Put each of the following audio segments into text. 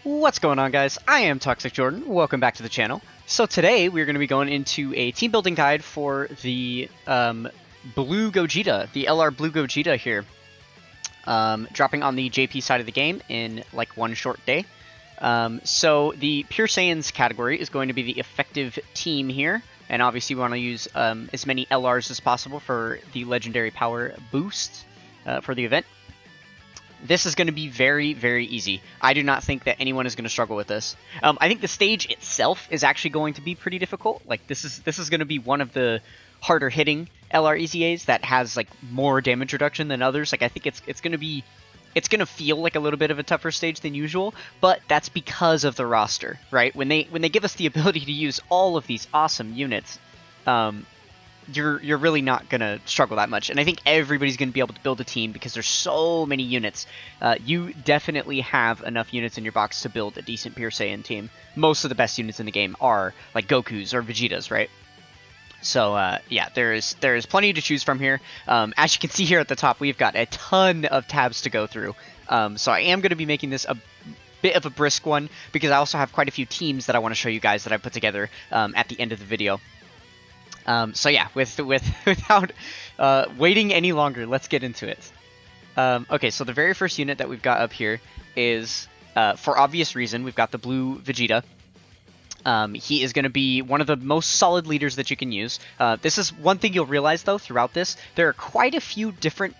What's going on, guys? I am Toxic Jordan. Welcome back to the channel. So today we're going to be going into a team building guide for the Blue Gogeta, the LR Blue Gogeta here. Dropping on the JP side of the game in like one short day. So the Pure Saiyans category is going to be the effective team here. And obviously we want to use as many LRs as possible for the legendary power boost for the event. This is going to be very, very easy. I do not think that anyone is going to struggle with this. I think the stage itself is actually going to be pretty difficult. Like this is going to be one of the harder hitting LR EZAs that has like more damage reduction than others. Like I think it's going to feel like a little bit of a tougher stage than usual, but that's because of the roster, right? When they give us the ability to use all of these awesome units, you're really not going to struggle that much. And I think everybody's going to be able to build a team because there's so many units. You definitely have enough units in your box to build a decent Pure Saiyan team. Most of the best units in the game are like Gokus or Vegetas, right? So yeah, there's plenty to choose from here. As you can see here at the top, we've got a ton of tabs to go through. So I am going to be making this a bit of a brisk one because I also have quite a few teams that I want to show you guys that I put together at the end of the video. So yeah, without waiting any longer, let's get into it. Okay, so the very first unit that we've got up here is, for obvious reason, we've got the Blue Vegeta. He is going to be one of the most solid leaders that you can use. This is one thing you'll realize, though, throughout this. There are quite a few different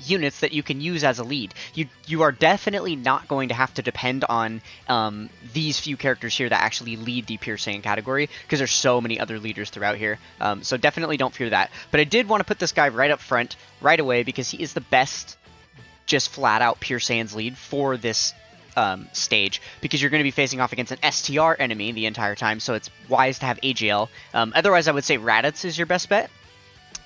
units that you can use as a lead. You are definitely not going to have to depend on these few characters here that actually lead the Pure Saiyan category, because there's so many other leaders throughout here. So definitely don't fear that. But I did want to put this guy right up front right away because he is the best just flat out Pure Saiyan's lead for this stage, because you're going to be facing off against an STR enemy the entire time, so it's wise to have AGL. Otherwise I would say Raditz is your best bet,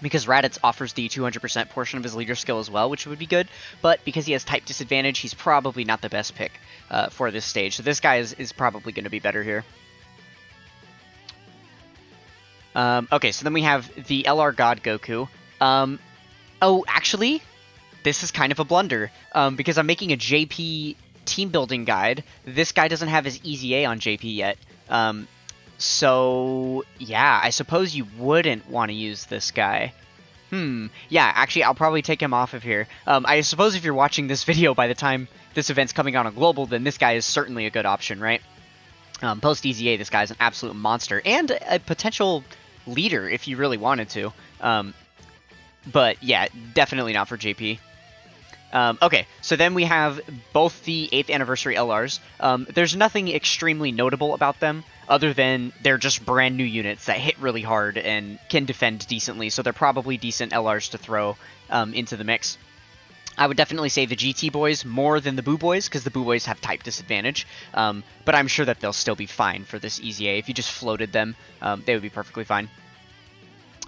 because Raditz offers the 200% portion of his leader skill as well, which would be good, but because he has type disadvantage, he's probably not the best pick for this stage. So this guy is probably going to be better here. Okay, so then we have the LR God Goku. Oh, actually, this is kind of a blunder, because I'm making a JP team building guide. This guy doesn't have his EZA on JP yet. So, yeah, I suppose you wouldn't want to use this guy. Yeah, actually, I'll probably take him off of here. I suppose if you're watching this video by the time this event's coming out on Global, then this guy is certainly a good option, right? Post-EZA, this guy's an absolute monster, and a potential leader if you really wanted to. But, yeah, definitely not for JP. Okay, so then we have both the 8th anniversary LRs. There's nothing extremely notable about them, other than they're just brand new units that hit really hard and can defend decently, so they're probably decent LRs to throw into the mix. I would definitely say the GT boys more than the Boo boys, because the Boo boys have type disadvantage, but I'm sure that they'll still be fine for this EZA. If you just floated them, they would be perfectly fine.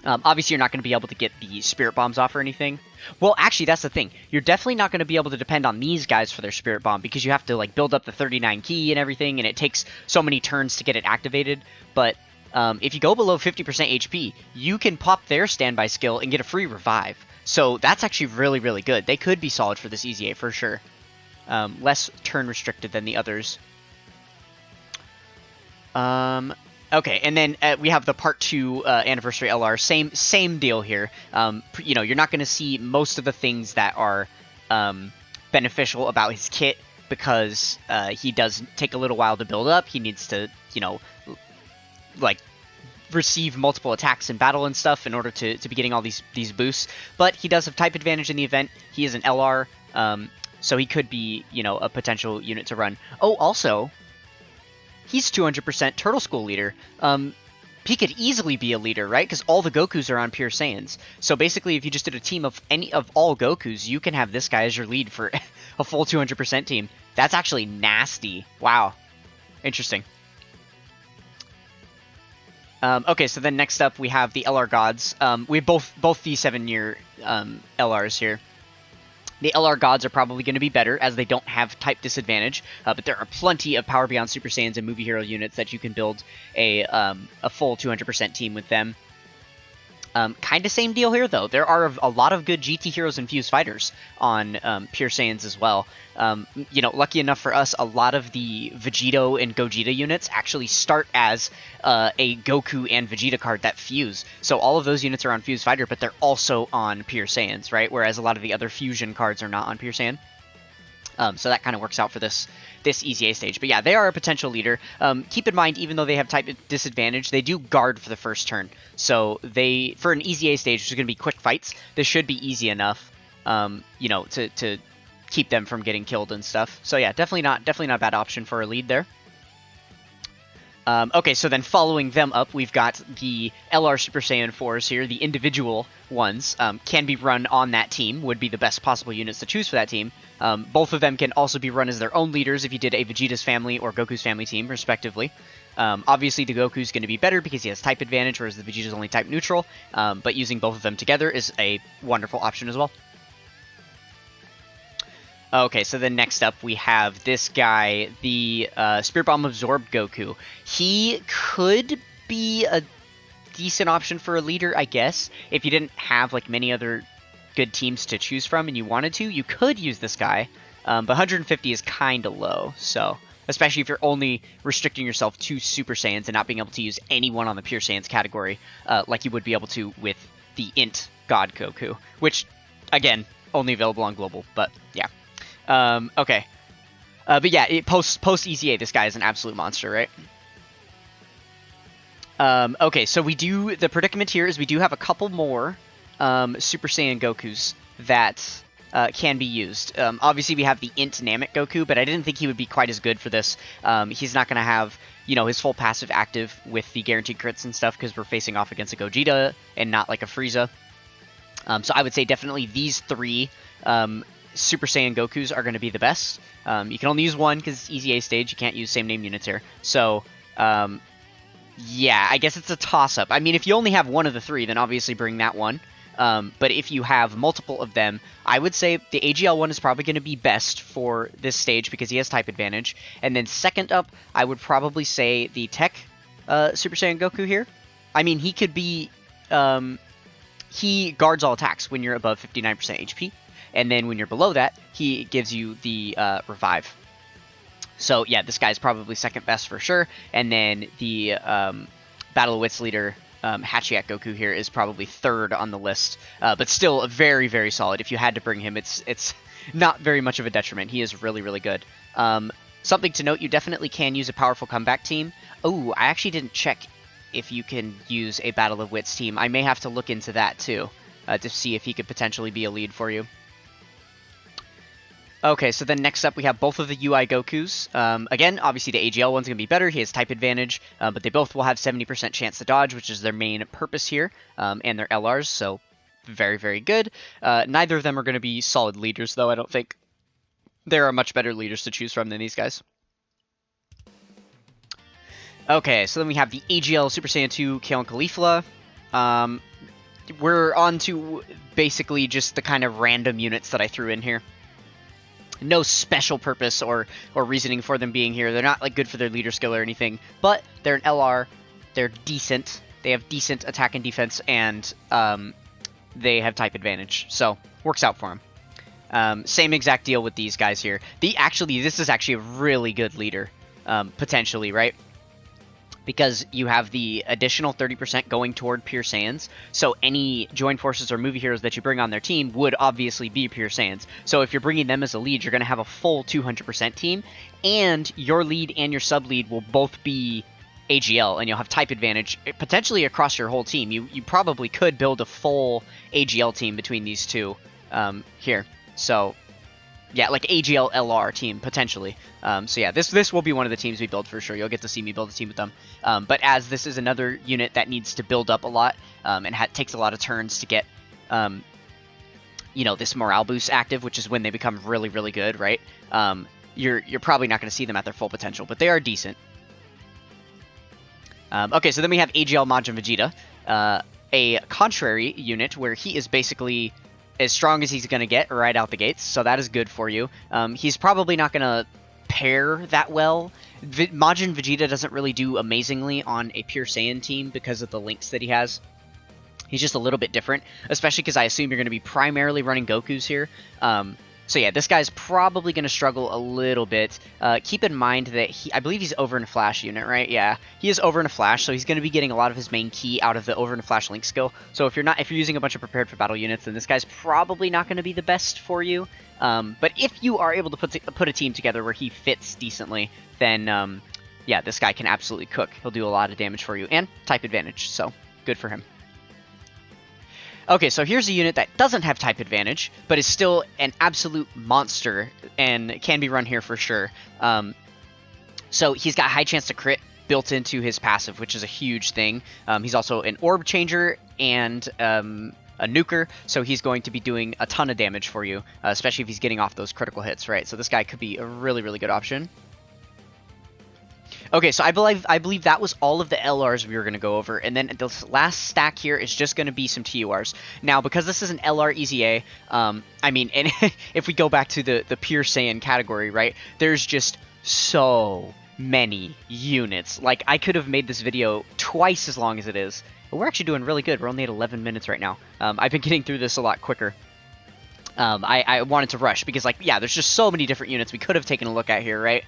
Obviously, you're not going to be able to get the Spirit Bombs off or anything. Well, actually, that's the thing. You're definitely not going to be able to depend on these guys for their Spirit Bomb, because you have to like build up the 39 key and everything, and it takes so many turns to get it activated. But if you go below 50% HP, you can pop their standby skill and get a free revive. So that's actually really, really good. They could be solid for this EZA for sure. Less turn restricted than the others. Okay, and then we have the Part 2 Anniversary LR. Same deal here. You know, you're not going to see most of the things that are beneficial about his kit, because he does take a little while to build up. He needs to, you know, like, receive multiple attacks in battle and stuff in order to be getting all these boosts. But he does have type advantage in the event. He is an LR, so he could be, you know, a potential unit to run. Oh, also, he's 200% Turtle School leader. He could easily be a leader, right? Because all the Gokus are on Pure Saiyans. So basically, if you just did a team of all Gokus, you can have this guy as your lead for a full 200% team. That's actually nasty. Wow. Interesting. Okay, so then next up we have the LR Gods. We have both the 7-year LRs here. The LR Gods are probably going to be better, as they don't have type disadvantage, but there are plenty of Power Beyond Super Saiyans and Movie Hero units that you can build a full 200% team with them. Kind of same deal here, though. There are a lot of good GT heroes and fused fighters on Pure Saiyans as well. You know, lucky enough for us, a lot of the Vegito and Gogeta units actually start as a Goku and Vegeta card that fuse. So all of those units are on fused fighter, but they're also on Pure Saiyans, right? Whereas a lot of the other fusion cards are not on Pure Saiyan. So that kind of works out for this Easy A stage. But yeah, they are a potential leader. Keep in mind, even though they have type disadvantage, they do guard for the first turn. So they, for an Easy A stage, which is going to be quick fights, this should be easy enough, you know, to keep them from getting killed and stuff. So yeah, definitely not a bad option for a lead there. Okay, so then following them up, we've got the LR Super Saiyan 4s here. The individual ones can be run on that team, would be the best possible units to choose for that team. Both of them can also be run as their own leaders if you did a Vegeta's family or Goku's family team, respectively. Obviously, the Goku's going to be better because he has type advantage, whereas the Vegeta's only type neutral, but using both of them together is a wonderful option as well. Okay, so then next up we have this guy, the Spirit Bomb Absorbed Goku. He could be a decent option for a leader, I guess. If you didn't have like many other good teams to choose from and you wanted to, you could use this guy. But 150 is kind of low, so especially if you're only restricting yourself to Super Saiyans and not being able to use anyone on the Pure Saiyans category, like you would be able to with the Int God Goku, which, again, only available on Global, but yeah. Okay. But yeah, post EZA, this guy is an absolute monster, right? Okay, so the predicament here is we do have a couple more Super Saiyan Gokus that can be used. Obviously, we have the Int Namek Goku, but I didn't think he would be quite as good for this. He's not going to have, you know, his full passive active with the guaranteed crits and stuff because we're facing off against a Gogeta and not like a Frieza. So I would say definitely these three Super Saiyan Gokus are going to be the best. You can only use one because it's Easy A stage. You can't use same name units here. So, yeah, I guess it's a toss-up. I mean, if you only have one of the three, then obviously bring that one. But if you have multiple of them, I would say the AGL one is probably going to be best for this stage because he has type advantage. And then second up, I would probably say the Tech Super Saiyan Goku here. I mean, he could be... he guards all attacks when you're above 59% HP. And then when you're below that, he gives you the revive. So yeah, this guy's probably second best for sure. And then the Battle of Wits leader, Hachiak Goku here, is probably third on the list. But still a very, very solid. If you had to bring him, it's not very much of a detriment. He is really, really good. Something to note, you definitely can use a powerful comeback team. Oh, I actually didn't check if you can use a Battle of Wits team. I may have to look into that too, to see if he could potentially be a lead for you. Okay, so then next up we have both of the UI Gokus. Again, obviously the AGL one's going to be better. He has type advantage, but they both will have 70% chance to dodge, which is their main purpose here, and their LRs, so very, very good. Neither of them are going to be solid leaders, though, I don't think. There are much better leaders to choose from than these guys. Okay, so then we have the AGL Super Saiyan 2 Kale and Caulifla. We're on to basically just the kind of random units that I threw in here. No special purpose or reasoning for them being here. They're not like good for their leader skill or anything, but they're an LR. They're decent. They have decent attack and defense, and they have type advantage, so works out for them. Same exact deal with these guys here. This is actually a really good leader, potentially, right? Because you have the additional 30% going toward Pure Saiyans, so any joint forces or movie heroes that you bring on their team would obviously be Pure Saiyans. So if you're bringing them as a lead, you're going to have a full 200% team, and your lead and your sub-lead will both be AGL, and you'll have type advantage potentially across your whole team. You probably could build a full AGL team between these two here. So yeah, like AGL LR team, potentially. So yeah, this will be one of the teams we build for sure. You'll get to see me build a team with them. But as this is another unit that needs to build up a lot, and takes a lot of turns to get, you know, this morale boost active, which is when they become really, really good, right? You're probably not going to see them at their full potential, but they are decent. Okay, so then we have AGL Majin Vegeta, a contrary unit where he is basically as strong as he's going to get right out the gates, so that is good for you. He's probably not going to pair that well. Majin Vegeta doesn't really do amazingly on a Pure Saiyan team because of the links that he has. He's just a little bit different, especially because I assume you're going to be primarily running Gokus here. So yeah, this guy's probably going to struggle a little bit. Keep in mind that I believe he's over in a flash unit, right? Yeah, he is over in a flash, so he's going to be getting a lot of his main ki out of the over in a flash link skill. So if you're using a bunch of prepared for battle units, then this guy's probably not going to be the best for you. But if you are able to put a team together where he fits decently, then yeah, this guy can absolutely cook. He'll do a lot of damage for you and type advantage, so good for him. Okay, so here's a unit that doesn't have type advantage, but is still an absolute monster and can be run here for sure. So he's got high chance to crit built into his passive, which is a huge thing. He's also an orb changer and a nuker, so he's going to be doing a ton of damage for you, especially if he's getting off those critical hits, right? So this guy could be a really, really good option. Okay, so I believe that was all of the LRs we were going to go over, and then the last stack here is just going to be some TURs. Now, because this is an LR EZA, I mean, and if we go back to the pure Saiyan category, right, there's just so many units. Like, I could have made this video twice as long as it is, but we're actually doing really good. We're only at 11 minutes right now. I've been getting through this a lot quicker. I wanted to rush because, like, yeah, there's just so many different units we could have taken a look at here, right?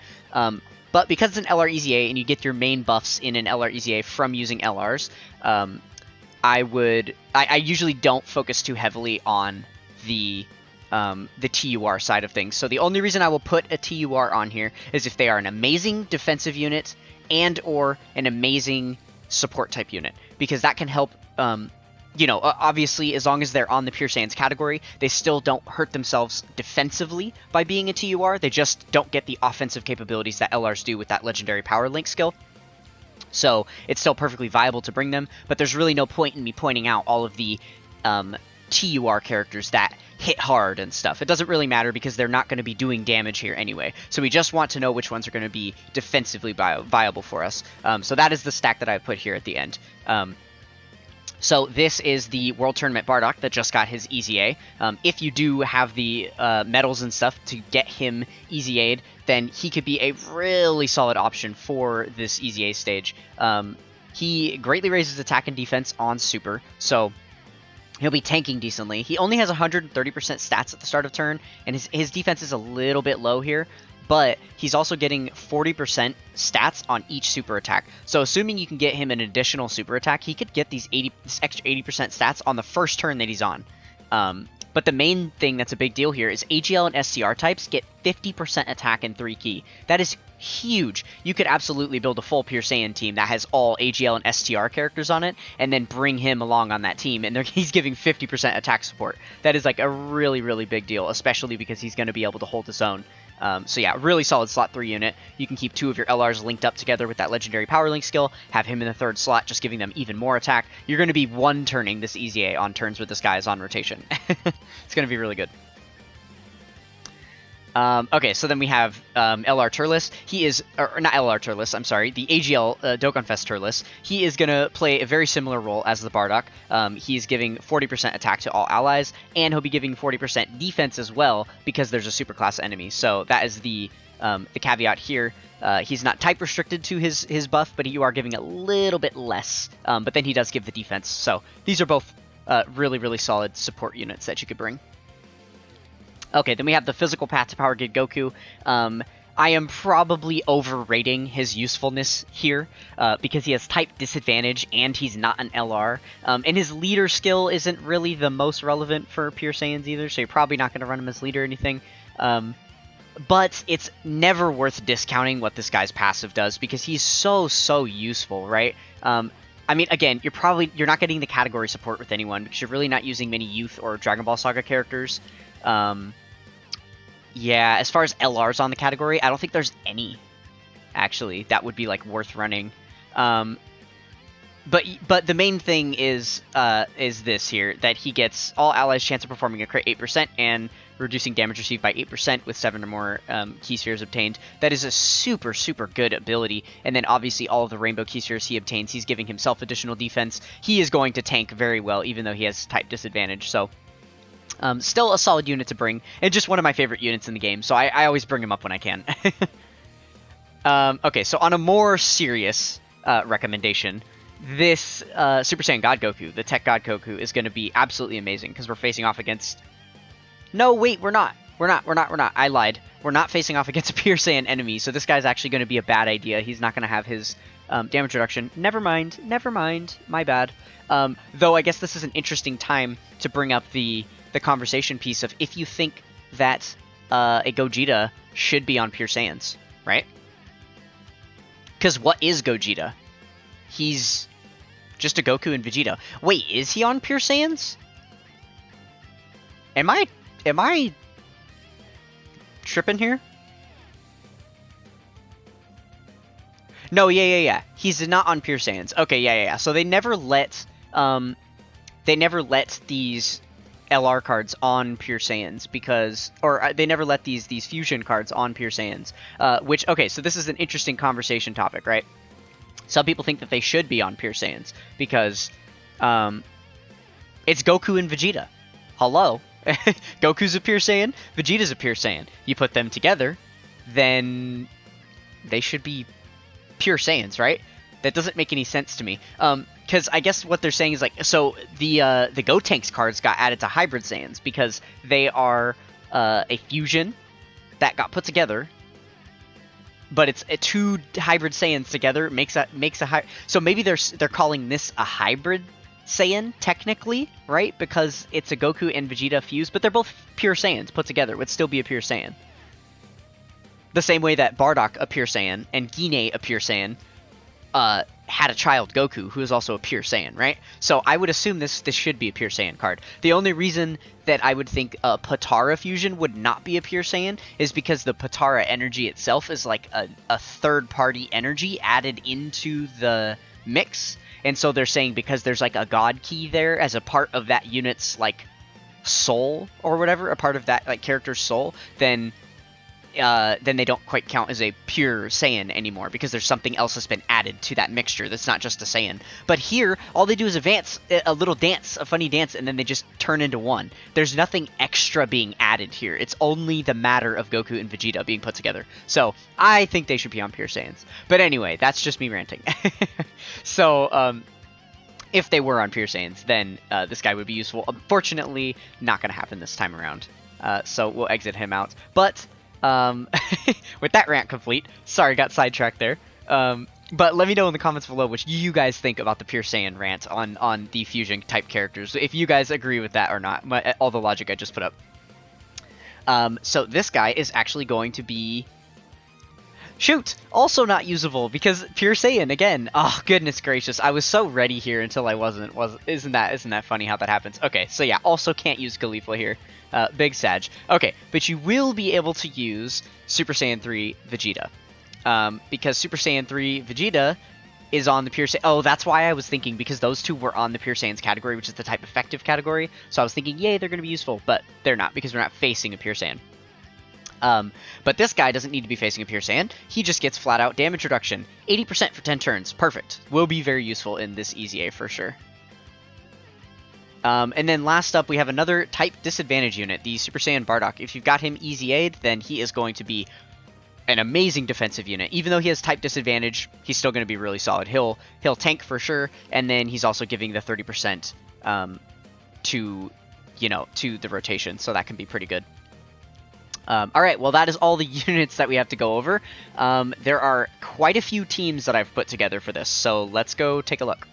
But because it's an LR EZA and you get your main buffs in an LR EZA from using LRs, I usually don't focus too heavily on the TUR side of things. So the only reason I will put a TUR on here is if they are an amazing defensive unit and or an amazing support type unit, because that can help. You know, obviously, as long as they're on the Pure Saiyans category, they still don't hurt themselves defensively by being a TUR. They just don't get the offensive capabilities that LRs do with that legendary power link skill. So it's still perfectly viable to bring them, but there's really no point in me pointing out all of the TUR characters that hit hard and stuff. It doesn't really matter because they're not going to be doing damage here anyway. So we just want to know which ones are going to be defensively viable for us. So that is the stack that I put here at the end. So this is the World Tournament Bardock that just got his EZA. If you do have the medals and stuff to get him EZA'd, then he could be a really solid option for this EZA stage. He greatly raises attack and defense on Super, so he'll be tanking decently. He only has 130% stats at the start of turn, and his defense is a little bit low here. But he's also getting 40% stats on each super attack. So assuming you can get him an additional super attack, he could get this extra 80% stats on the first turn that he's on. But the main thing that's a big deal here is AGL and STR types get 50% attack and 3 ki. That is huge. You could absolutely build a full Pure Saiyan team that has all AGL and STR characters on it, and then bring him along on that team, and he's giving 50% attack support. That is like a really, really big deal, especially because he's going to be able to hold his own. So yeah, really solid slot 3 unit. You can keep 2 of your LRs linked up together with that legendary power link skill, have him in the 3rd slot, just giving them even more attack. You're going to be one-turning this EZA on turns where this guy is on rotation. It's going to be really good. Okay, so then we have LR Turlist. He is, or not LR Turlist, I'm sorry, the AGL Dokkan Fest Turlist. He is going to play a very similar role as the Bardock. He is giving 40% attack to all allies, and he'll be giving 40% defense as well, because there's a superclass enemy. So that is the caveat here. He's not type restricted to his buff, but you are giving a little bit less. But then he does give the defense. So these are both really, really solid support units that you could bring. Okay, then we have the physical path to power grid Goku. I am probably overrating his usefulness here because he has type disadvantage and he's not an LR. And his leader skill isn't really the most relevant for Pure Saiyans either, so you're probably not going to run him as leader or anything. But it's never worth discounting what this guy's passive does because he's so useful, right? I mean, again, you're not getting the category support with anyone because you're really not using many Youth or Dragon Ball Saga characters. Yeah, as far as LRs on the category, I don't think there's any, actually, that would be, like, worth running. But the main thing is this here, that he gets all allies' chance of performing a crit 8% and reducing damage received by 8% with 7 or more key spheres obtained. That is a super good ability. And then obviously all of the rainbow key spheres he obtains, he's giving himself additional defense. He is going to tank very well, even though he has type disadvantage. So still a solid unit to bring, and just one of my favorite units in the game, so I always bring him up when I can. Okay, so on a more serious recommendation, this Super Saiyan God Goku, the Tech God Goku, is going to be absolutely amazing because we're facing off against... No, wait, we're not. We're not. I lied. We're not facing off against a Pure Saiyan enemy, so this guy's actually going to be a bad idea. He's not going to have his damage reduction. Never mind. My bad. Though I guess this is an interesting time to bring up the conversation piece of if you think that a Gogeta should be on Pure Saiyans, right? Because what is Gogeta? He's just a Goku and Vegeta. Wait, is he on Pure Saiyans? Am I tripping here? No, yeah. He's not on Pure Saiyans. Okay, yeah. So they never let these LR cards on Pure Saiyans because, or they never let these fusion cards on Pure Saiyans. Which, okay, so this is an interesting conversation topic, right? Some people think that they should be on Pure Saiyans because it's Goku and Vegeta. Hello? Goku's a Pure Saiyan, Vegeta's a Pure Saiyan. You put them together, then they should be Pure Saiyans, right? That doesn't make any sense to me. Because I guess what they're saying is like, so the Gotenks cards got added to Hybrid Saiyans because they are a fusion that got put together. But it's two Hybrid Saiyans together makes a so maybe they're calling this a Hybrid Saiyan technically, right? Because it's a Goku and Vegeta fused, but they're both Pure Saiyans put together. Would still be a Pure Saiyan. The same way that Bardock, a Pure Saiyan, and Guinea, a Pure Saiyan, had a child, Goku, who is also a Pure Saiyan, right? So I would assume this should be a Pure Saiyan card. The only reason that I would think a Potara fusion would not be a Pure Saiyan is because the Potara energy itself is like a third-party energy added into the mix. And so they're saying because there's like a God key there as a part of that unit's like soul or whatever, a part of that like character's soul, then they don't quite count as a Pure Saiyan anymore because there's something else that's been added to that mixture that's not just a Saiyan. But here, all they do is advance a little dance, a funny dance, and then they just turn into one. There's nothing extra being added here. It's only the matter of Goku and Vegeta being put together. So I think they should be on Pure Saiyans. But anyway, that's just me ranting. So if they were on Pure Saiyans, then this guy would be useful. Unfortunately, not going to happen this time around. So we'll exit him out. But with that rant complete, sorry, got sidetracked there. But let me know in the comments below what you guys think about the Pure Saiyan rant on the fusion type characters. If you guys agree with that or not, all the logic I just put up. So this guy is actually going to be... Shoot! Also not usable because Pure Saiyan again. Oh goodness gracious! I was so ready here until I wasn't. Isn't that funny how that happens? Okay, so yeah, also can't use Khalifa here. Big Sag. Okay, but you will be able to use Super Saiyan 3 Vegeta. Because Super Saiyan 3 Vegeta is on the Pure Saiyan... Oh, that's why I was thinking, because those two were on the Pure Saiyans category, which is the type effective category. So I was thinking, yay, they're going to be useful, but they're not, because we're not facing a Pure Saiyan. But this guy doesn't need to be facing a Pure Saiyan. He just gets flat out damage reduction. 80% for 10 turns. Perfect. Will be very useful in this Easy A for sure. And then last up, we have another type disadvantage unit, the Super Saiyan Bardock. If you've got him Easy Aid, then he is going to be an amazing defensive unit. Even though he has type disadvantage, he's still going to be really solid. He'll tank for sure, and then he's also giving the 30% to the rotation, so that can be pretty good. Alright, well that is all the units that we have to go over. There are quite a few teams that I've put together for this, so let's go take a look.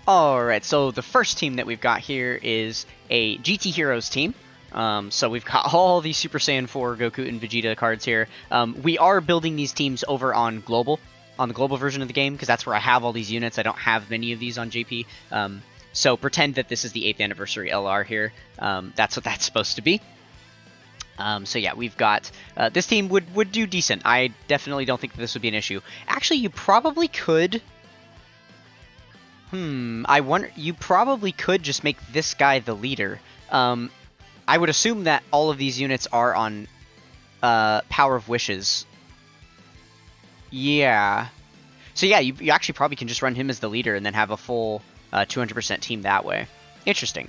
Alright, so the first team that we've got here is a GT Heroes team. So we've got all these Super Saiyan 4 Goku and Vegeta cards here. We are building these teams over on Global, on the Global version of the game, because that's where I have all these units. I don't have many of these on JP. So pretend that this is the 8th anniversary LR here. That's what that's supposed to be. So yeah, we've got, this team would do decent. I definitely don't think that this would be an issue. Actually, you probably could... I wonder, you probably could just make this guy the leader. I would assume that all of these units are on, Power of Wishes. Yeah. So yeah, you actually probably can just run him as the leader and then have a full, 200% team that way. Interesting.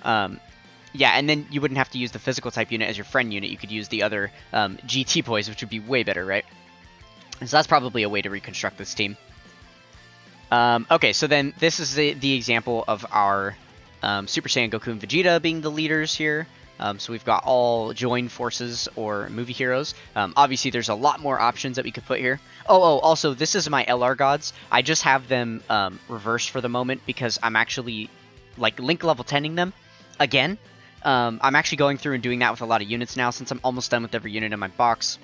Yeah, and then you wouldn't have to use the physical type unit as your friend unit. You could use the other GT boys, which would be way better, right? And so that's probably a way to reconstruct this team. Okay, so then this is the example of our Super Saiyan Goku and Vegeta being the leaders here. So we've got all joined forces or movie heroes. Obviously, there's a lot more options that we could put here. Also, this is my LR gods. I just have them reversed for the moment because I'm actually like link level 10ing them again. I'm actually going through and doing that with a lot of units now since I'm almost done with every unit in my box.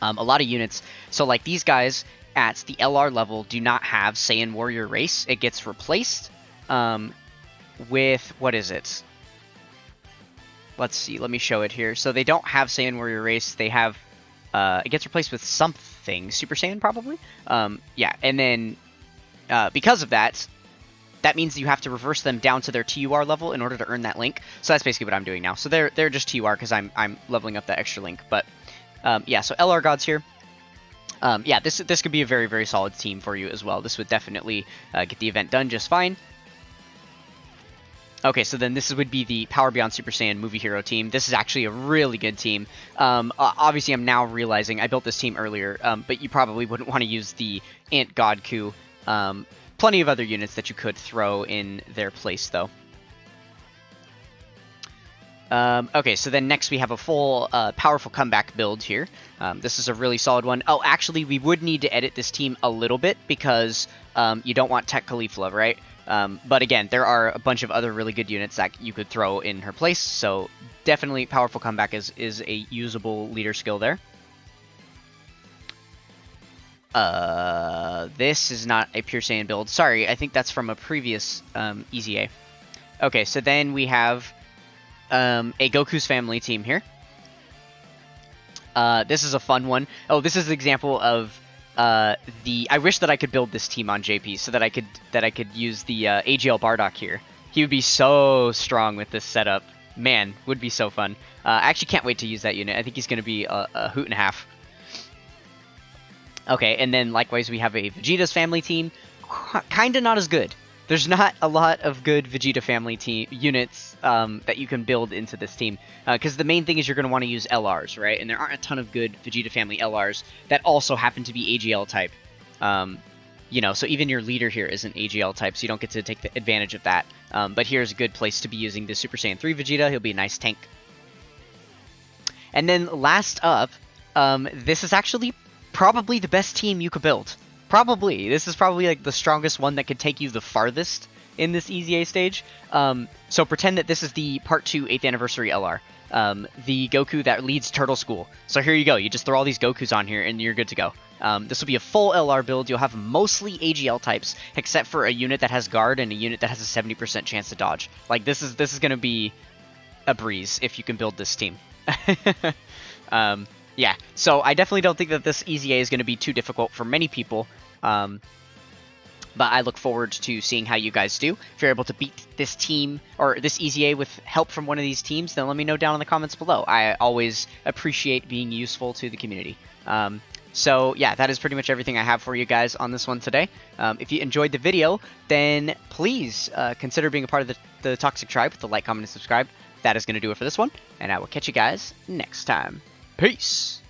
A lot of units. So like these guys at the LR level do not have Saiyan Warrior Race. It gets replaced with, what is it? Let's see, let me show it here. So they don't have Saiyan Warrior Race. They have, it gets replaced with something. Super Saiyan, probably? Yeah, and then because of that, that means you have to reverse them down to their TUR level in order to earn that link. So that's basically what I'm doing now. So they're just TUR because I'm leveling up that extra link. But yeah, so LR gods here. Yeah, this could be a very, very solid team for you as well. This would definitely get the event done just fine. Okay, so then this would be the Power Beyond Super Saiyan movie hero team. This is actually a really good team. Obviously, I'm now realizing I built this team earlier, but you probably wouldn't want to use the Ant Godku. Plenty of other units that you could throw in their place, though. Okay, so then next we have a full powerful comeback build here. This is a really solid one. Oh, actually, we would need to edit this team a little bit because you don't want Tech Caulifla, right? But again, there are a bunch of other really good units that you could throw in her place, so definitely powerful comeback is a usable leader skill there. This is not a Pure Saiyan build. Sorry, I think that's from a previous EZA. Okay, so then we have a Goku's family team here. This is a fun one. Oh, this is an example of I wish that I could build this team on JP so that I could use the AGL Bardock here. He would be so strong with this setup. Man, would be so fun. I actually can't wait to use that unit. I think he's going to be a hoot and a half. Okay, and then likewise we have a Vegeta's family team. Kinda not as good. There's not a lot of good Vegeta family team units that you can build into this team. Because the main thing is you're going to want to use LRs, right? And there aren't a ton of good Vegeta family LRs that also happen to be AGL type. You know, so even your leader here isn't AGL type, so you don't get to take the advantage of that. But here's a good place to be using the Super Saiyan 3 Vegeta. He'll be a nice tank. And then last up, this is actually probably the best team you could build. Probably. This is probably like the strongest one that could take you the farthest in this EZA stage. So pretend that this is the Part 2 8th Anniversary LR. The Goku that leads Turtle School. So here you go. You just throw all these Gokus on here and you're good to go. This will be a full LR build. You'll have mostly AGL types, except for a unit that has guard and a unit that has a 70% chance to dodge. Like this is going to be a breeze if you can build this team. Yeah, so I definitely don't think that this EZA is going to be too difficult for many people, but I look forward to seeing how you guys do. If you're able to beat this team, or this EZA with help from one of these teams, then let me know down in the comments below. I always appreciate being useful to the community. So yeah, that is pretty much everything I have for you guys on this one today. If you enjoyed the video, then please consider being a part of the Toxic Tribe with the like, comment, and subscribe. That is going to do it for this one, and I will catch you guys next time. Peace!